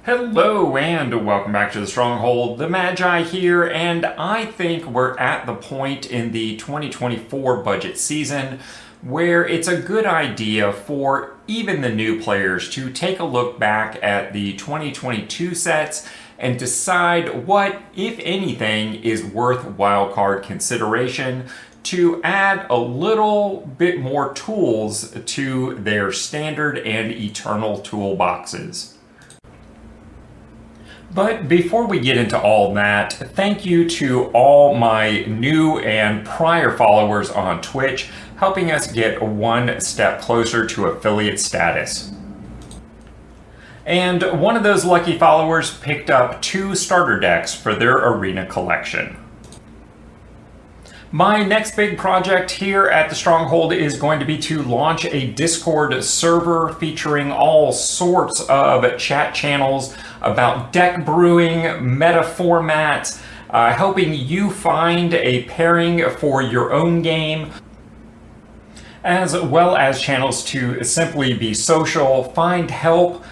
Hello and welcome back to the Stronghold. The Magi here, and I think we're at the point in the 2024 budget season where it's a good idea for even the new players to take a look back at the 2022 sets and decide what, if anything, is worth wildcard consideration to add a little bit more tools to their standard and eternal toolboxes. But before we get into all that, thank you to all my new and prior followers on Twitch, helping us get one step closer to affiliate status. And one of those lucky followers picked up 2 starter decks for their Arena collection. My next big project here at the Stronghold is going to be to launch a Discord server featuring all sorts of chat channels about deck brewing, meta formats, helping you find a pairing for your own game, as well as channels to simply be social, find help,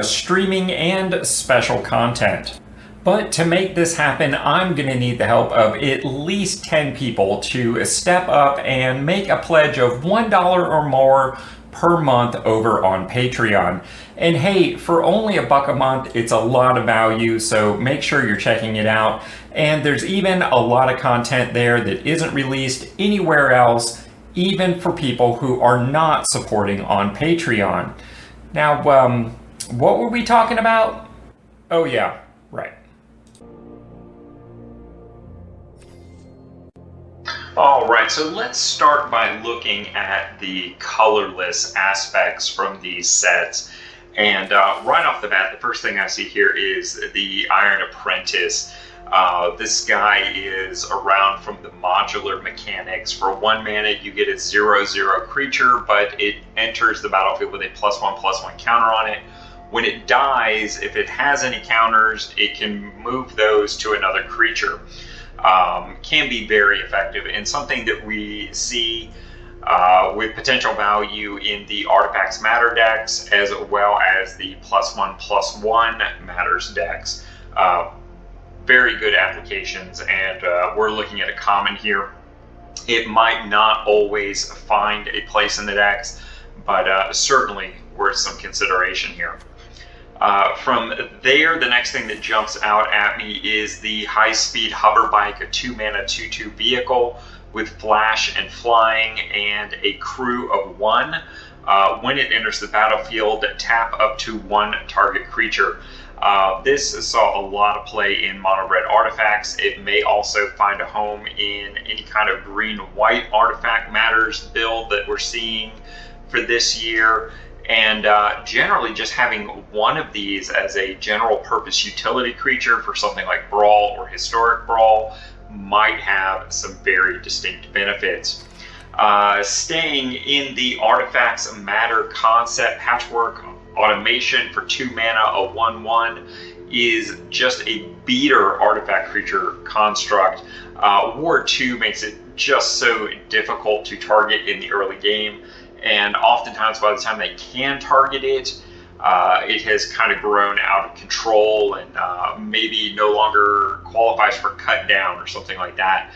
streaming, and special content. But to make this happen, I'm going to need the help of at least 10 people to step up and make a pledge of $1 or more per month over on Patreon. And hey, for only $1 a month, it's a lot of value, so make sure you're checking it out. And there's even a lot of content there that isn't released anywhere else, even for people who are not supporting on Patreon. Now, what were we talking about? Oh yeah, right. All right, so let's start by looking at the colorless aspects from these sets. And right off the bat, the first thing I see here is the Iron Apprentice. This guy is around from the modular mechanics. For 1 mana, you get a 0/0 creature, but it enters the battlefield with a +1/+1 counter on it. When it dies, if it has any counters, it can move those to another creature. Can be very effective, and something that we see with potential value in the Artifacts Matter decks, as well as the +1/+1 Matters decks. Very good applications, and we're looking at a common here. It might not always find a place in the decks, but certainly worth some consideration here. From there, the next thing that jumps out at me is the high-speed hover bike, a 2-mana 2/2 vehicle with flash and flying and a crew of 1. When it enters the battlefield, tap up to 1 target creature. This saw a lot of play in mono-red artifacts. It may also find a home in any kind of green-white artifact matters build that we're seeing for this year. And generally just having one of these as a general purpose utility creature for something like Brawl or Historic Brawl might have some very distinct benefits. Staying in the Artifacts Matter concept, Patchwork Automation for 2 mana, a 1/1 is just a beater artifact creature construct. Ward 2 makes it just so difficult to target in the early game. And oftentimes by the time they can target it, it has kind of grown out of control and maybe no longer qualifies for cut down or something like that.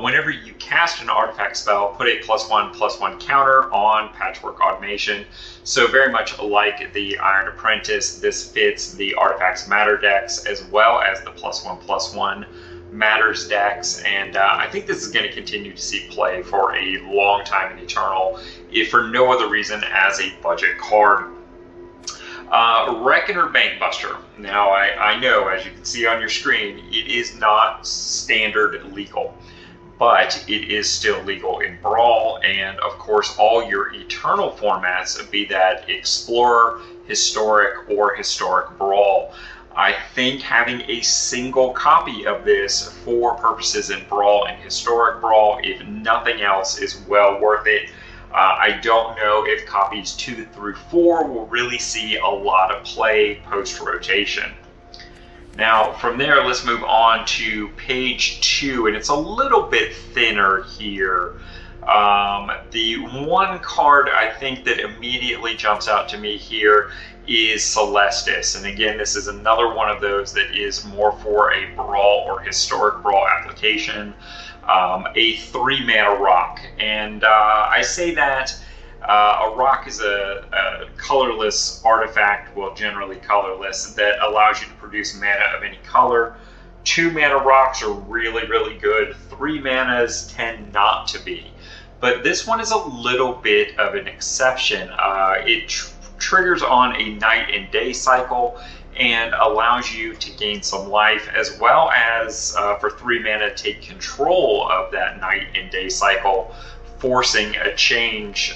Whenever you cast an artifact spell, put a +1/+1 counter on Patchwork Automation. So very much like the Iron Apprentice, this fits the Artifacts Matter decks as well as the +1/+1 Matters decks, and I think this is going to continue to see play for a long time in Eternal, if for no other reason as a budget card. Reckoner Bankbuster. Now, I know, as you can see on your screen, it is not standard legal, but it is still legal in Brawl, and of course all your Eternal formats, be that Explorer, Historic, or Historic Brawl. I think having a single copy of this for purposes in Brawl and Historic Brawl, if nothing else, is well worth it. I don't know if copies 2 through 4 will really see a lot of play post-rotation. Now, from there, let's move on to page 2, and it's a little bit thinner here. The one card I think that immediately jumps out to me here is Celestis. And again, this is another one of those that is more for a Brawl or Historic Brawl application. A 3-mana rock. And I say that a rock is a colorless artifact, well, generally colorless, that allows you to produce mana of any color. 2-mana rocks are really, really good. 3 manas tend not to be. But this one is a little bit of an exception. It triggers on a night and day cycle and allows you to gain some life, as well as for 3 mana take control of that night and day cycle, forcing a change.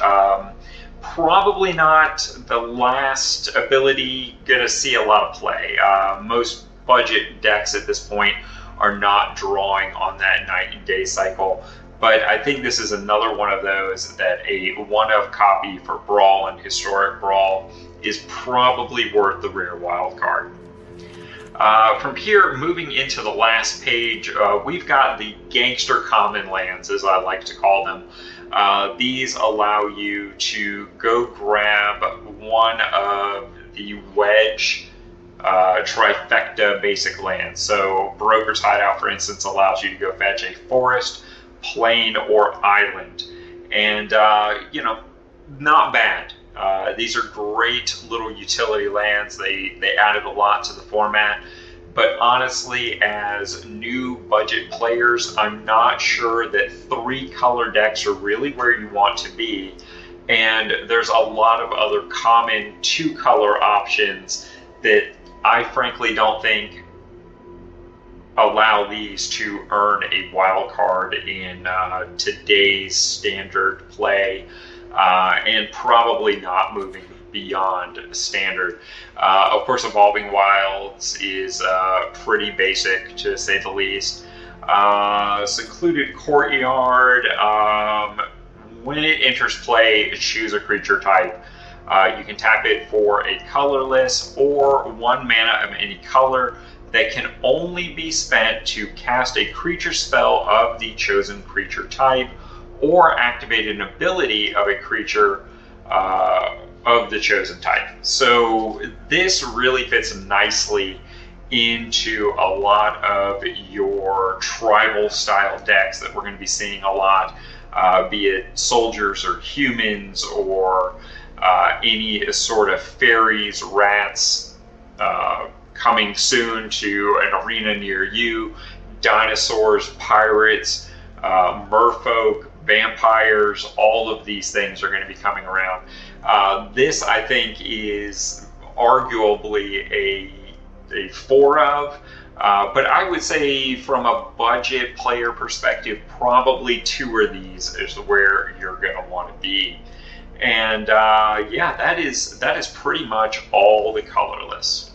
Probably not the last ability going to see a lot of play. Most budget decks at this point are not drawing on that night and day cycle. But I think this is another one of those that a one-of copy for Brawl and Historic Brawl is probably worth the rare wild card. From here, moving into the last page, we've got the Gangster Common Lands, as I like to call them. These allow you to go grab one of the Wedge trifecta basic lands. So Broker's Hideout, for instance, allows you to go fetch a forest, plain, or island. And, not bad. These are great little utility lands. They added a lot to the format. But honestly, as new budget players, I'm not sure that 3-color decks are really where you want to be. And there's a lot of other common 2-color options that I frankly don't think allow these to earn a wild card in today's standard play, and probably not moving beyond standard. Of course, Evolving Wilds is pretty basic, to say the least. Secluded Courtyard, when it enters play, choose a creature type. You can tap it for a colorless or 1 mana of any color that can only be spent to cast a creature spell of the chosen creature type or activate an ability of a creature of the chosen type. So this really fits nicely into a lot of your tribal style decks that we're going to be seeing a lot, be it soldiers or humans or any sort of fairies, rats, coming soon to an arena near you, dinosaurs, pirates, merfolk, vampires, all of these things are going to be coming around. This, I think, is arguably a 4 of, but I would say from a budget player perspective, probably 2 of these is where you're going to want to be. And that is pretty much all the colorless.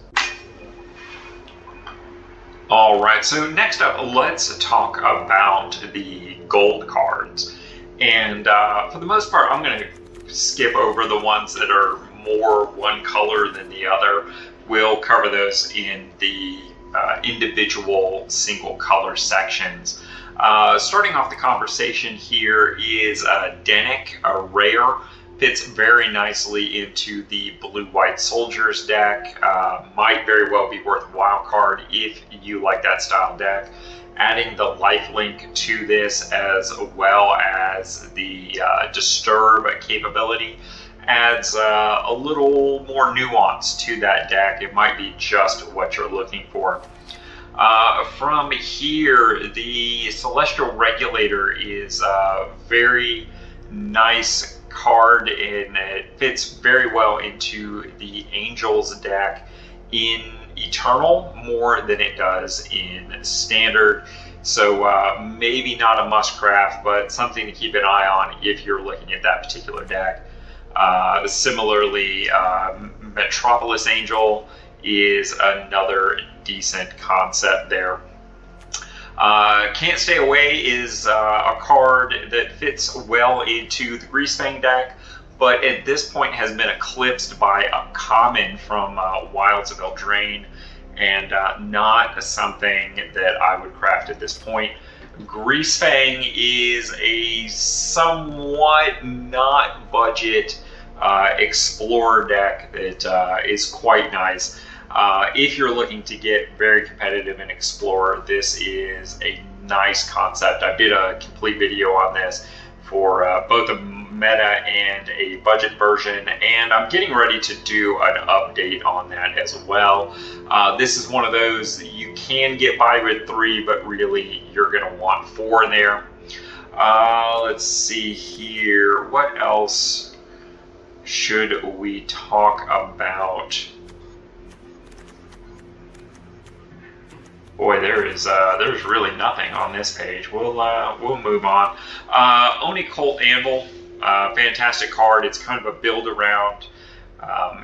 All right, so next up, let's talk about the gold cards. And for the most part, I'm going to skip over the ones that are more one color than the other. We'll cover those in the individual single color sections. Starting off the conversation here is Dennick, a rare. Fits very nicely into the blue-white soldiers deck. Might very well be worth a wild card if you like that style deck. Adding the lifelink to this, as well as the disturb capability, adds a little more nuance to that deck. It might be just what you're looking for. From here, the Celestial Regulator is a very nice card, and it fits very well into the Angels deck in Eternal more than it does in Standard. So maybe not a must craft, but something to keep an eye on if you're looking at that particular deck. Similarly, Metropolis Angel is another decent concept there. Can't Stay Away is a card that fits well into the Greasefang deck, but at this point has been eclipsed by a common from Wilds of Eldraine, and not something that I would craft at this point. Greasefang is a somewhat not budget Explorer deck that is quite nice. If you're looking to get very competitive in Explorer, this is a nice concept. I did a complete video on this for both a meta and a budget version, and I'm getting ready to do an update on that as well. This is one of those you can get by with 3, but really you're going to want 4 in there. Let's see here. What else should we talk about? Boy, there's really nothing on this page. We'll move on. Oni Colt Anvil, fantastic card. It's kind of a build around.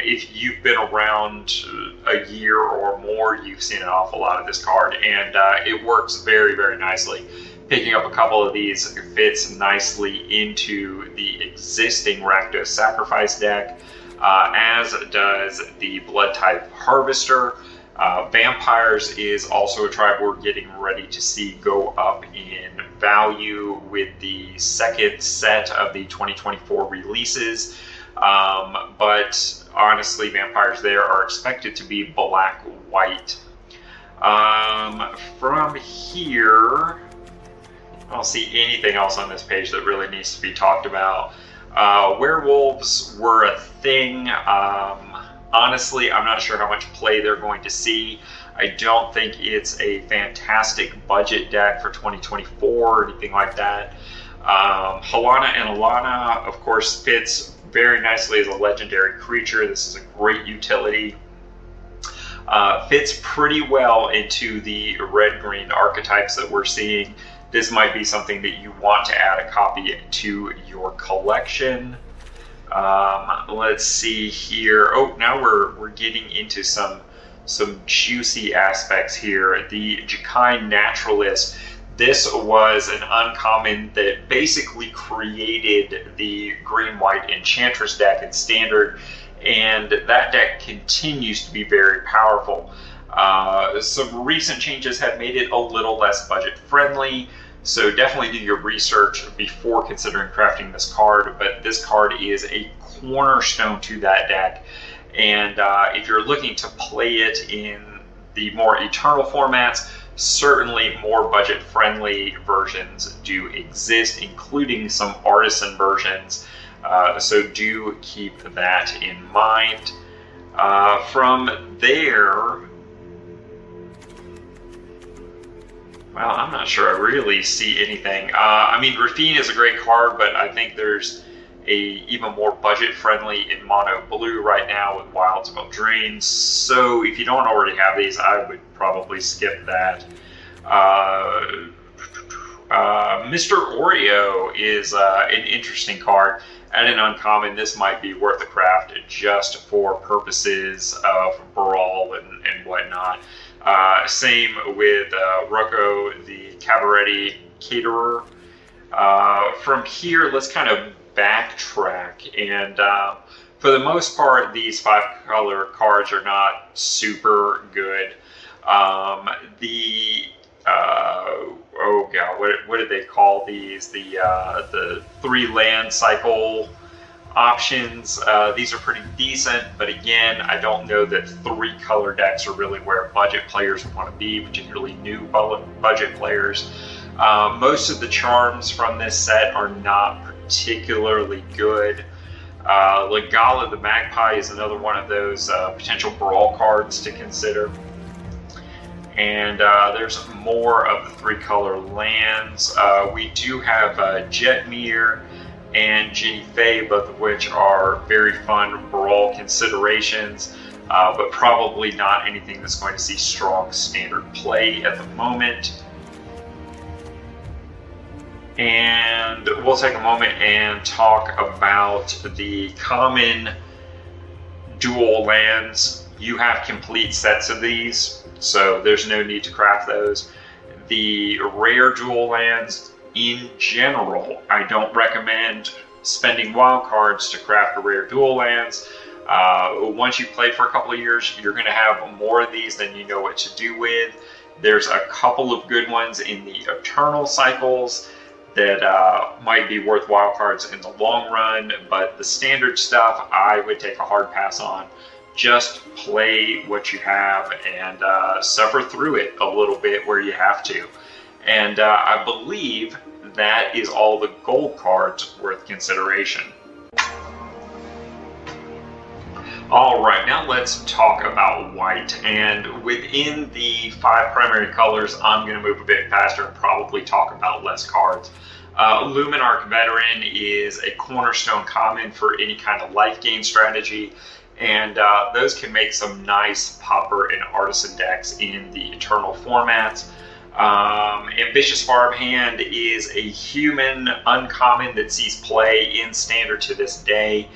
If you've been around a year or more, you've seen an awful lot of this card, and it works very, very nicely. Picking up a couple of these fits nicely into the existing Rakdos Sacrifice deck, as does the Blood type Harvester. Vampires is also a tribe we're getting ready to see go up in value with the second set of the 2024 releases. But honestly, vampires there are expected to be black-white. From here, I don't see anything else on this page that really needs to be talked about. Werewolves were a thing. Honestly, I'm not sure how much play they're going to see. I don't think it's a fantastic budget deck for 2024 or anything like that. Halana and Alana, of course, fits very nicely as a legendary creature. This is a great utility. Fits pretty well into the red-green archetypes that we're seeing. This might be something that you want to add a copy to your collection. Let's see here. Oh, now we're getting into some juicy aspects here. The Jakai Naturalist. This was an uncommon that basically created the green-white Enchantress deck in Standard, and that deck continues to be very powerful. Some recent changes have made it a little less budget-friendly, so definitely do your research before considering crafting this card, but this card is a cornerstone to that deck, and if you're looking to play it in the more Eternal formats, certainly more budget-friendly versions do exist, including some Artisan versions, so do keep that in mind. From there, well, I'm not sure I really see anything. I mean, Rafine is a great card, but I think there's a even more budget-friendly in mono blue right now with Wilds of Eldraine. So if you don't already have these, I would probably skip that. Mr. Oreo is an interesting card. At an uncommon, this might be worth a craft just for purposes of Brawl and whatnot. Same with Rocco, the Cabaretti Caterer. From here, let's kind of backtrack, and for the most part, these 5-color cards are not super good. Oh god, what did they call these? The 3-land cycle options. These are pretty decent, but again, I don't know that 3-color decks are really where budget players want to be, particularly new budget players. Most of the charms from this set are not particularly good. Legala the Magpie is another one of those potential brawl cards to consider. And there's more of the 3-color lands. We do have Jetmir and Ginny Faye, both of which are very fun brawl considerations, but probably not anything that's going to see strong Standard play at the moment. And we'll take a moment and talk about the common dual lands. You have complete sets of these, so there's no need to craft those. The rare dual lands, in general, I don't recommend spending wildcards to craft a rare dual lands. Once you play for a couple of years, you're going to have more of these than you know what to do with. There's a couple of good ones in the Eternal cycles that might be worth wildcards in the long run, but the standard stuff I would take a hard pass on. Just play what you have and suffer through it a little bit where you have to. And I believe that is all the gold cards worth consideration. All right, now let's talk about white. And within the 5 primary colors, I'm going to move a bit faster and probably talk about less cards. Luminarch Veteran is a cornerstone common for any kind of life gain strategy, and those can make some nice Pauper and Artisan decks in the Eternal formats. Ambitious Farmhand is a human uncommon that sees play in Standard to this day.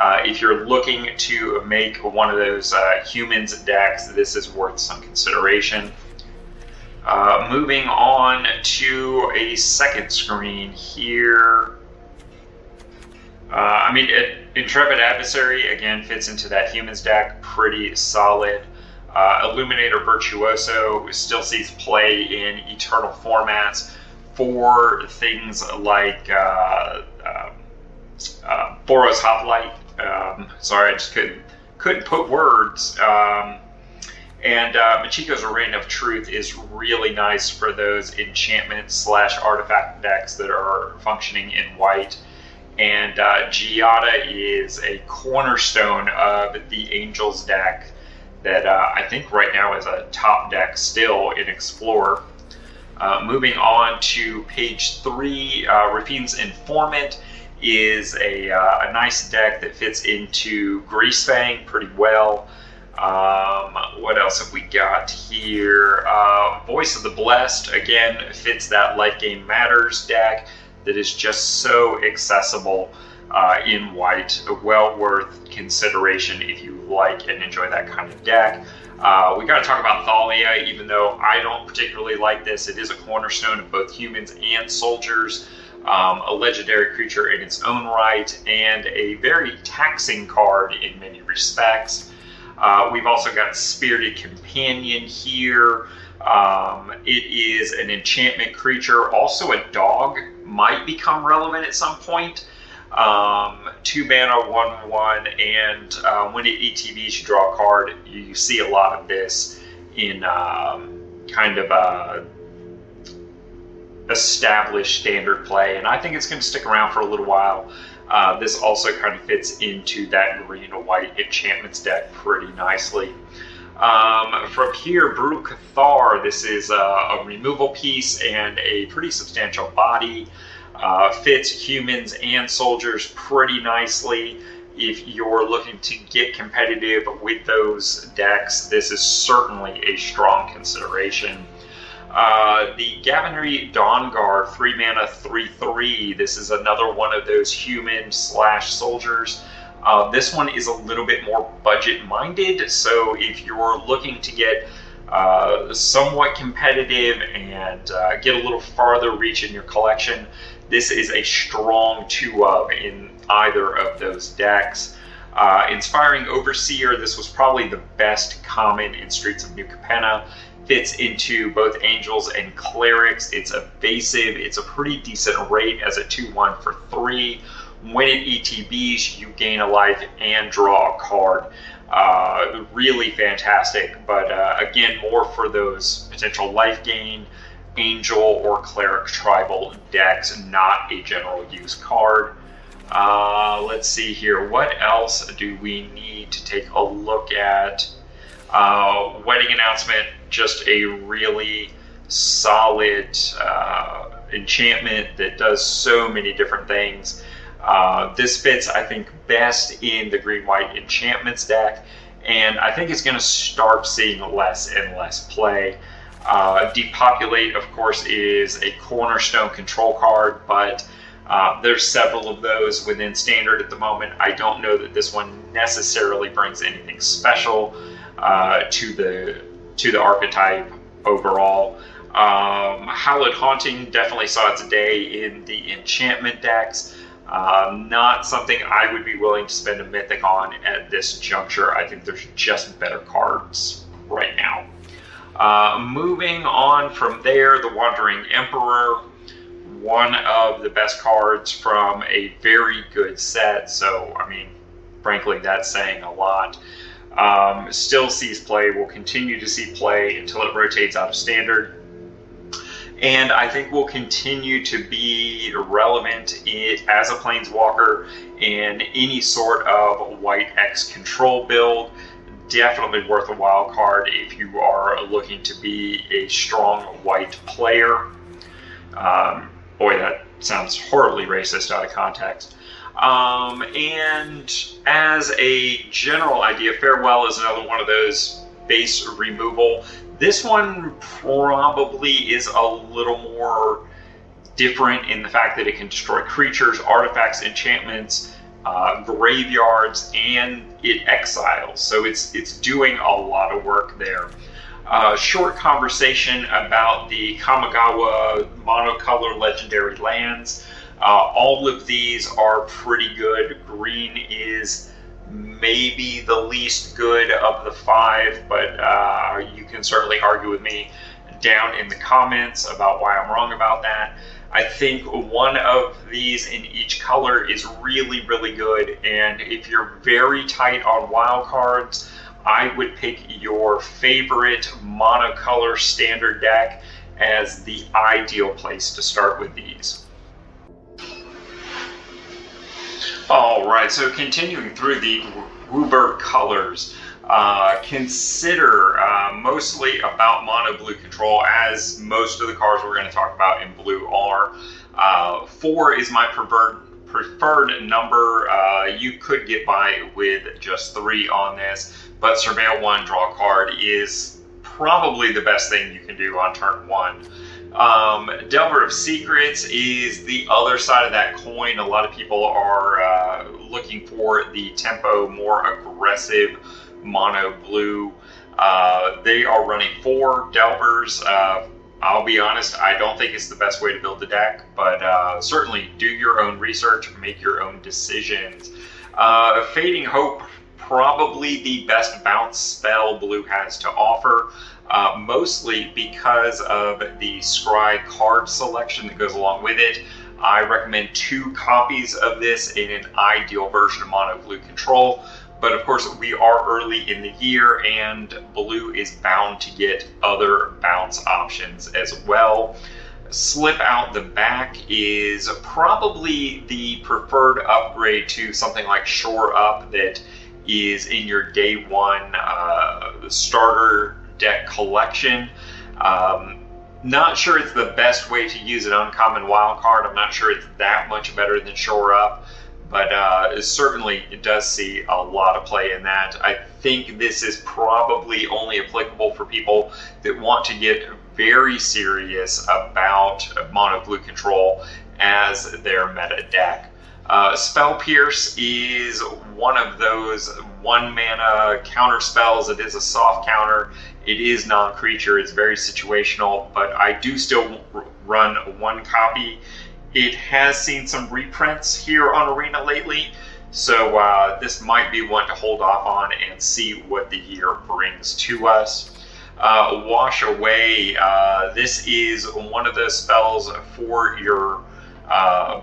If you're looking to make one of those humans decks, this is worth some consideration. Moving on to a second screen here. Intrepid Adversary, again, fits into that humans deck pretty solid. Illuminator Virtuoso still sees play in Eternal formats for things like Boros Hoplite. Sorry, I just couldn't put words. And Machiko's Arena of Truth is really nice for those enchantment/artifact decks that are functioning in white. And Giada is a cornerstone of the Angels deck that I think right now is a top deck still in Explorer. Moving on to page 3, Rafine's Informant is a nice deck that fits into Greasefang pretty well. What else have we got here? Voice of the Blessed, again, fits that Life Game Matters deck that is just so accessible in white. Well worth consideration if you like and enjoy that kind of deck. We got to talk about Thalia, even though I don't particularly like this. It is a cornerstone of both humans and soldiers. A legendary creature in its own right, and a very taxing card in many respects. We've also got Spirited Companion here. It is an enchantment creature, also a dog, might become relevant at some point. 2 mana, 1/1, and when it ETBs, you draw a card. You see a lot of this in kind of established Standard play, and I think it's going to stick around for a little while. This also kind of fits into that green and white enchantments deck pretty nicely. From here, Brutal Cathar, this is a removal piece and a pretty substantial body. Fits humans and soldiers pretty nicely. If you're looking to get competitive with those decks, this is certainly a strong consideration. The Gavinry Dawnguard, 3 mana, 3/3. This is another one of those human/soldiers. This one is a little bit more budget-minded, so if you're looking to get somewhat competitive and get a little farther reach in your collection, this is a strong 2-of in either of those decks. Inspiring Overseer, this was probably the best common in Streets of New Capenna. Fits into both Angels and Clerics. It's evasive. It's a pretty decent rate as a 2/1 for 3. When it ETBs, you gain a life and draw a card. Really fantastic, but again, more for those potential life gain, Angel or Cleric tribal decks, not a general use card. Let's see here. What else do we need to take a look at? Wedding Announcement, just a really solid enchantment that does so many different things. This fits, I think, best in the green-white enchantments deck, and I think it's going to start seeing less and less play. Depopulate, of course, is a cornerstone control card, but there's several of those within Standard at the moment. I don't know that this one necessarily brings anything special to the archetype overall. Hallowed Haunting definitely saw its day in the enchantment decks. Not something I would be willing to spend a mythic on at this juncture. I think there's just better cards right now. Moving on from there, the Wandering Emperor, one of the best cards from a very good set. So, I mean, frankly, that's saying a lot. Still sees play, will continue to see play until it rotates out of standard. And I think will continue to be relevant as a Planeswalker in any sort of white X control build. Definitely worth a wild card if you are looking to be a strong white player. Boy, that sounds horribly racist out of context. And as a general idea, Farewell is another one of those base removal. This one probably is a little more different in the fact that it can destroy creatures, artifacts, enchantments, graveyards, and it exiles. So it's doing a lot of work there. Short conversation about the Kamigawa monocolor legendary lands. All of these are pretty good. Green is maybe the least good of the 5, but you can certainly argue with me down in the comments about why I'm wrong about that. I think one of these in each color is really, really good, and if you're very tight on wild cards, I would pick your favorite monocolor standard deck as the ideal place to start with these. Alright, so continuing through the Wooburg colors, consider mostly about mono blue control, as most of the cards we're going to talk about in blue are. 4 is my preferred number. You could get by with just 3 on this, but Surveil 1, draw a card is probably the best thing you can do on turn 1. Delver of Secrets is the other side of that coin. A lot of people are looking for the tempo, more aggressive mono blue. They are running 4 Delvers. I'll be honest, I don't think it's the best way to build the deck, but certainly do your own research, make your own decisions. Fading Hope, probably the best bounce spell blue has to offer. Mostly because of the Scry card selection that goes along with it. I recommend 2 copies of this in an ideal version of mono blue control, but of course we are early in the year and blue is bound to get other bounce options as well. Slip Out the Back is probably the preferred upgrade to something like Shore Up that is in your day 1 starter deck collection. Not sure it's the best way to use an uncommon wild card. I'm not sure it's that much better than Shore Up, but certainly it does see a lot of play in that. I think this is probably only applicable for people that want to get very serious about mono blue control as their meta deck. Spell Pierce is one of those 1 mana counter spells. It is a soft counter. It is non-creature. It's very situational, but I do still run 1 copy. It has seen some reprints here on Arena lately, so this might be one to hold off on and see what the year brings to us. Wash Away. This is one of those spells for your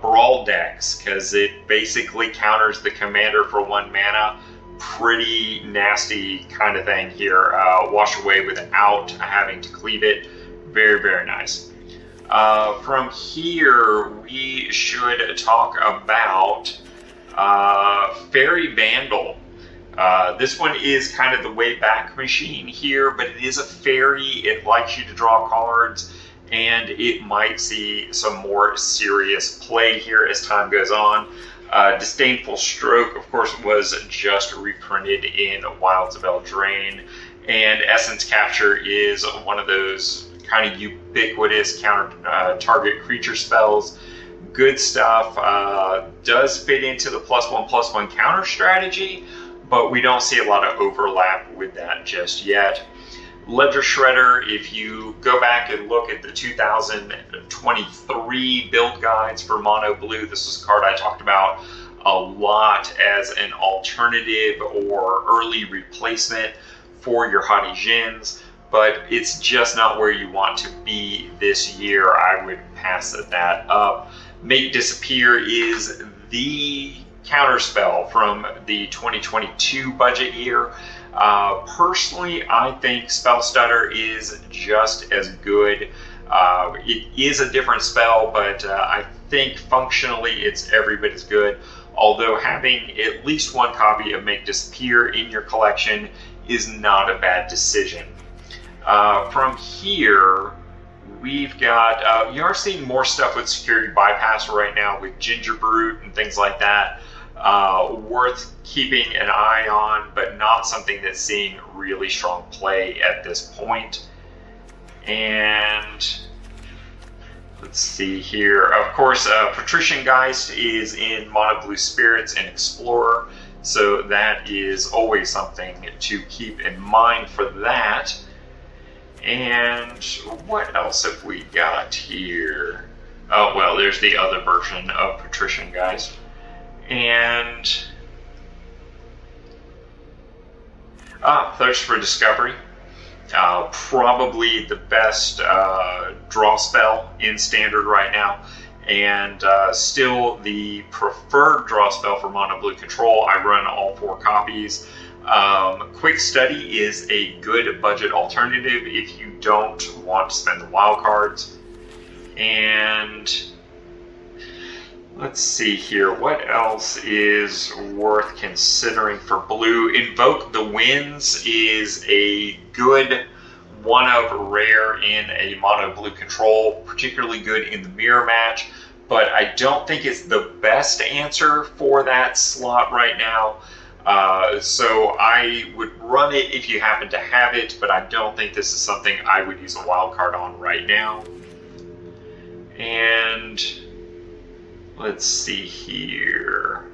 Brawl decks, because it basically counters the commander for 1 mana. Pretty nasty kind of thing here. Wash Away without having to cleave it. Very, very nice. From here, we should talk about Fairy Vandal. This one is kind of the way back machine here, but it is a fairy. It likes you to draw cards, and it might see some more serious play here as time goes on. Disdainful Stroke, of course, was just reprinted in Wilds of Eldraine, and Essence Capture is one of those kind of ubiquitous counter target creature spells. Good stuff. Does fit into the +1/+1 counter strategy, but we don't see a lot of overlap with that just yet. Ledger Shredder, if you go back and look at the 2023 build guides for Mono Blue, this is a card I talked about a lot as an alternative or early replacement for your Hadi Jins. but it's just not where you want to be this year. I would pass that up. Make Disappear is the counterspell from the 2022 budget year. Personally, I think Spell Stutter is just as good. It is a different spell, but I think functionally it's every bit as good. Although having at least one copy of Make Disappear in your collection is not a bad decision. From here, we've got, you are seeing more stuff with Security Bypass right now with Ginger Brute and things like that. Worth keeping an eye on, but not something that's seeing really strong play at this point. And let's see here. Of course, Patrician Geist is in Mono Blue Spirits and Explorer, so that is always something to keep in mind for that. And what else have we got here? Oh, well, there's the other version of Patrician Geist. And Thirst for Discovery. Probably the best draw spell in Standard right now, and still the preferred draw spell for Mono Blue Control. I run all 4 copies. Quick Study is a good budget alternative if you don't want to spend the Wildcards. And let's see here, what else is worth considering for blue? Invoke the Winds is a good one of rare in a Mono Blue Control, particularly good in the mirror match, but I don't think it's the best answer for that slot right now. So I would run it if you happen to have it, but I don't think this is something I would use a wild card on right now. And let's see here.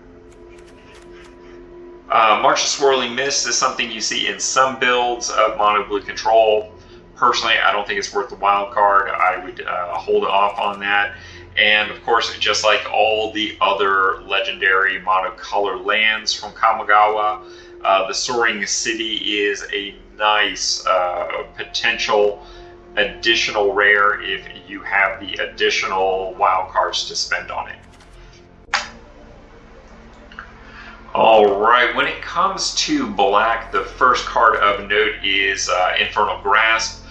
March of Swirling Mist is something you see in some builds of Mono Blue Control. Personally, I don't think it's worth the wild card. I would hold off on that. And of course, just like all the other legendary monocolor lands from Kamigawa, the Soaring City is a nice potential additional rare if you have the additional wild cards to spend on it. Alright, when it comes to black, the first card of note is Infernal Grasp.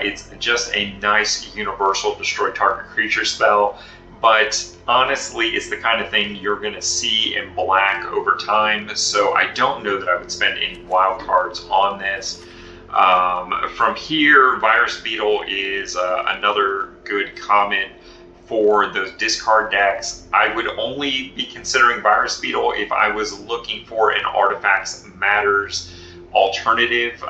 It's just a nice universal destroy target creature spell, but honestly it's the kind of thing you're going to see in black over time, so I don't know that I would spend any wild cards on this. From here, Virus Beetle is another good common for those discard decks. I would only be considering Virus Beetle if I was looking for an Artifacts Matters alternative.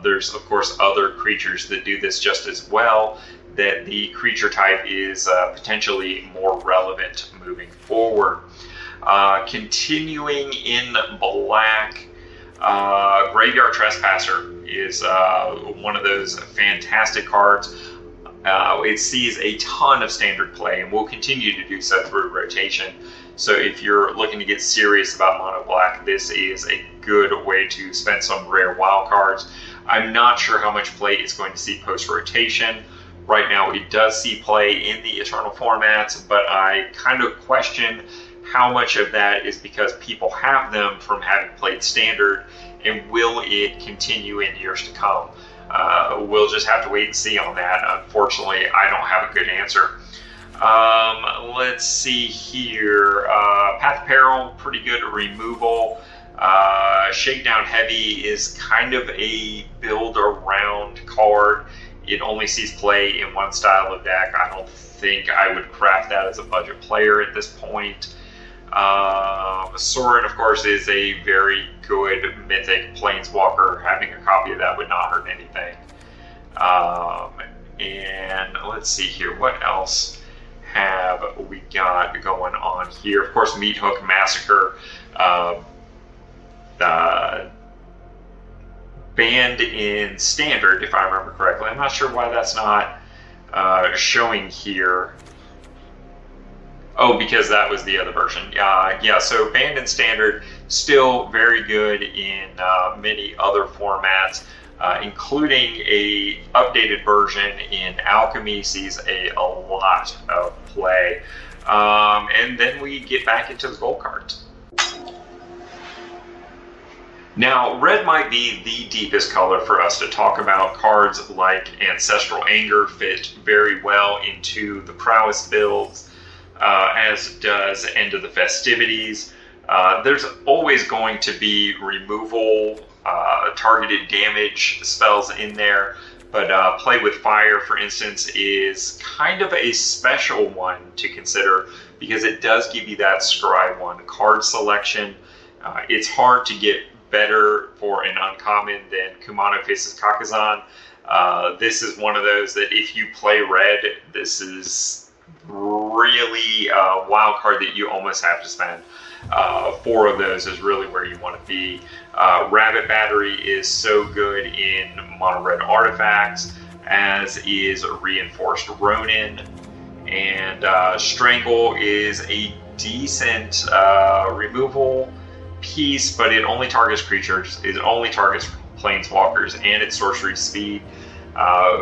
There's of course other creatures that do this just as well, that the creature type is potentially more relevant moving forward. Continuing in black, Graveyard Trespasser is one of those fantastic cards. It sees a ton of standard play and will continue to do so through rotation. So if you're looking to get serious about mono black, this is a good way to spend some rare wild cards. I'm not sure how much play it's going to see post rotation. Right now it does see play in the Eternal formats, but I kind of question how much of that is because people have them from having played standard, and will it continue in years to come? We'll just have to wait and see on that. Unfortunately, I don't have a good answer. Let's see here. Path of Peril, pretty good removal. Shakedown Heavy is kind of a build around card. It only sees play in one style of deck. I don't think I would craft that as a budget player at this point. Sorin, of course, is a very good mythic planeswalker. Having a copy of that would not hurt anything. And let's see here, what else have we got going on here? Of course, Meat Hook Massacre, banned in Standard, if I remember correctly. I'm not sure why that's not showing here. Oh, because that was the other version. Yeah, so banned in Standard, still very good in many other formats. including a updated version in Alchemy, sees a lot of play. And then we get back into the gold cards. Now, red might be the deepest color for us to talk about. Cards like Ancestral Anger fit very well into the prowess builds, as does End of the Festivities. There's always going to be removal, targeted damage spells in there, but Play with Fire, for instance, is kind of a special one to consider because it does give you that Scry 1 card selection. It's hard to get better for an uncommon than Kumano Faces Kakazan. This is one of those that if you play red, this is really a wild card that you almost have to spend. 4 of those is really where you want to be. Rabbit Battery is so good in mono red artifacts, as is Reinforced Ronin. And Strangle is a decent removal piece, but it only targets creatures, it only targets planeswalkers, and its sorcery speed.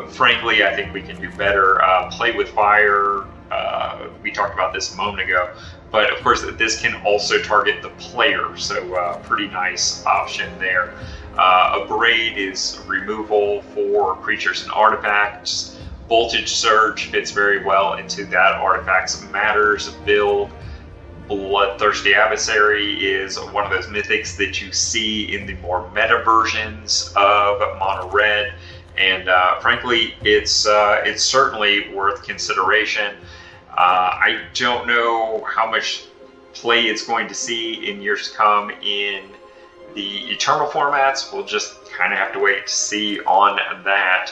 Frankly, I think we can do better. Play with Fire, we talked about this a moment ago, but of course this can also target the player, so pretty nice option there. Abrade is removal for creatures and artifacts. Voltage Surge fits very well into that Artifacts Matters build. Bloodthirsty Adversary is one of those mythics that you see in the more meta versions of mono red, and frankly, it's certainly worth consideration. I don't know how much play it's going to see in years to come in the Eternal formats. We'll just kind of have to wait to see on that.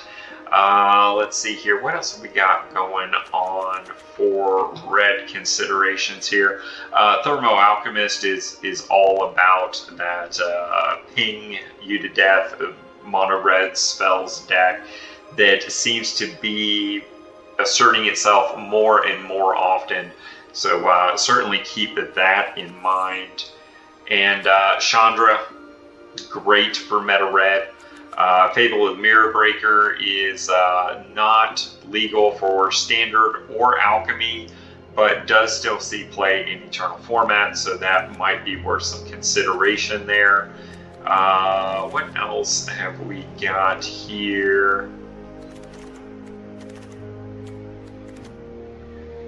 Let's see here. What else have we got going on for red considerations here? Thermo Alchemist is all about that ping you to death mono red spells deck that seems to be asserting itself more and more often. So certainly keep that in mind. And Chandra, great for meta red. Fable of Mirror Breaker is not legal for Standard or Alchemy, but does still see play in Eternal format, so that might be worth some consideration there. What else have we got here?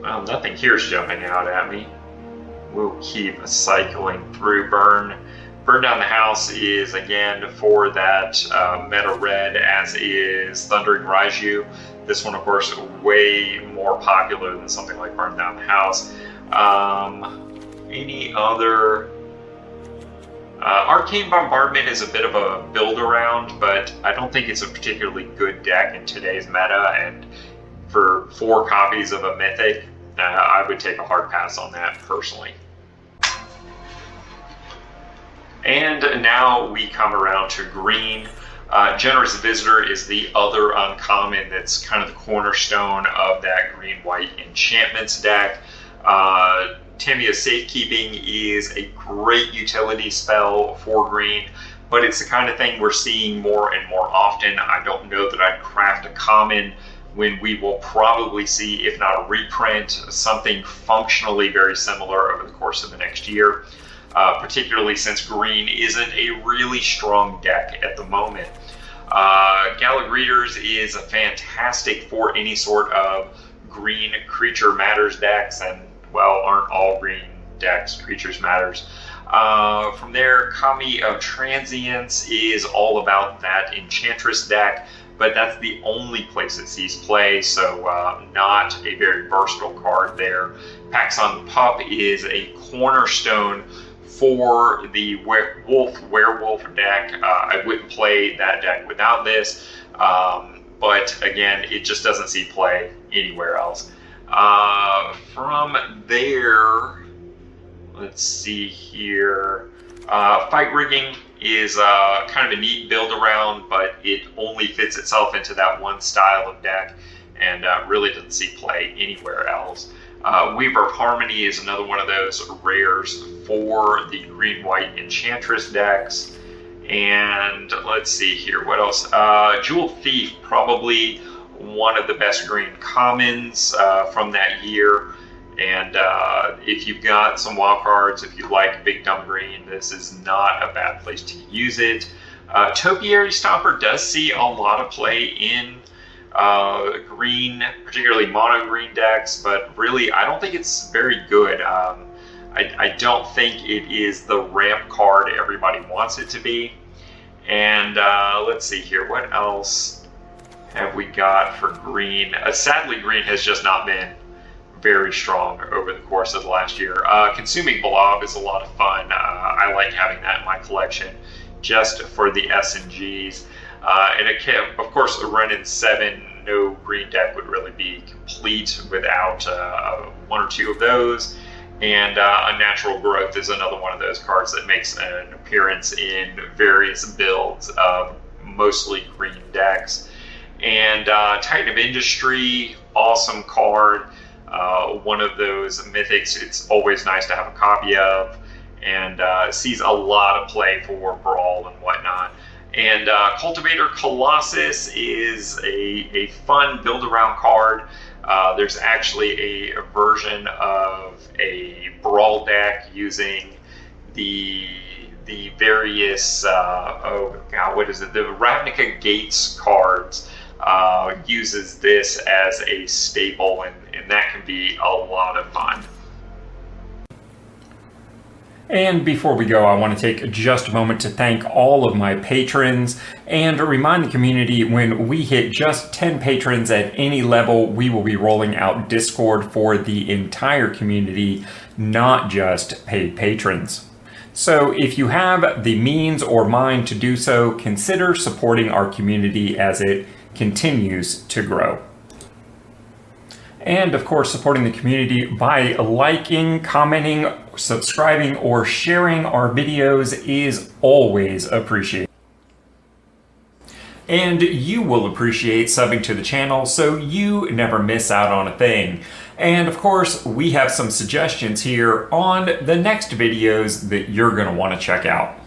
Well, nothing here's jumping out at me. We'll keep cycling through. Burn Down the House is, again, for that meta red, as is Thundering Raiju. This one, of course, way more popular than something like Burn Down the House. Any other? Arcane Bombardment is a bit of a build-around, but I don't think it's a particularly good deck in today's meta, and for 4 copies of a Mythic, I would take a hard pass on that, personally. And now we come around to green. Generous Visitor is the other uncommon that's kind of the cornerstone of that green-white enchantments deck. Tamiya's Safekeeping is a great utility spell for green, but it's the kind of thing we're seeing more and more often. I don't know that I'd craft a common when we will probably see, if not a reprint, something functionally very similar over the course of the next year. Particularly since green isn't a really strong deck at the moment. Gallic Readers is a fantastic for any sort of green creature matters decks, and well, aren't all green decks creatures matters. From there, Kami of Transience is all about that Enchantress deck, but that's the only place it sees play, so not a very versatile card there. Paxson Pup is a cornerstone for the Werewolf deck. I wouldn't play that deck without this, but again, it just doesn't see play anywhere else. From there, let's see here. Fight Rigging is kind of a neat build around, but it only fits itself into that one style of deck and really doesn't see play anywhere else. Weaver of Harmony is another one of those rares for the green-white Enchantress decks. And let's see here, what else? Jewel Thief, probably one of the best green commons from that year. And if you've got some wildcards, if you like Big Dumb Green, this is not a bad place to use it. Topiary Stomper does see a lot of play in green, particularly mono green decks, but really I don't think it's very good. I don't think it is the ramp card everybody wants it to be. And let's see here, what else have we got for green? Sadly, green has just not been very strong over the course of the last year. Consuming Blob is a lot of fun. I like having that in my collection just for the S&Gs. And it can, of course, a run in 7, no green deck would really be complete without one or two of those. And Unnatural Growth is another one of those cards that makes an appearance in various builds of mostly green decks. And Titan of Industry, awesome card. One of those mythics it's always nice to have a copy of, and sees a lot of play for Brawl and whatnot. And Cultivator Colossus is a fun build-around card. There's actually a version of a Brawl deck using the various, oh god, what is it? The Ravnica Gates cards uses this as a staple, and that can be a lot of fun. And before we go, I want to take just a moment to thank all of my patrons and remind the community when we hit just 10 patrons at any level, we will be rolling out Discord for the entire community, not just paid patrons. So if you have the means or mind to do so, consider supporting our community as it continues to grow. And of course, supporting the community by liking, commenting, subscribing, or sharing our videos is always appreciated. And you will appreciate subbing to the channel so you never miss out on a thing. And of course, we have some suggestions here on the next videos that you're going to want to check out.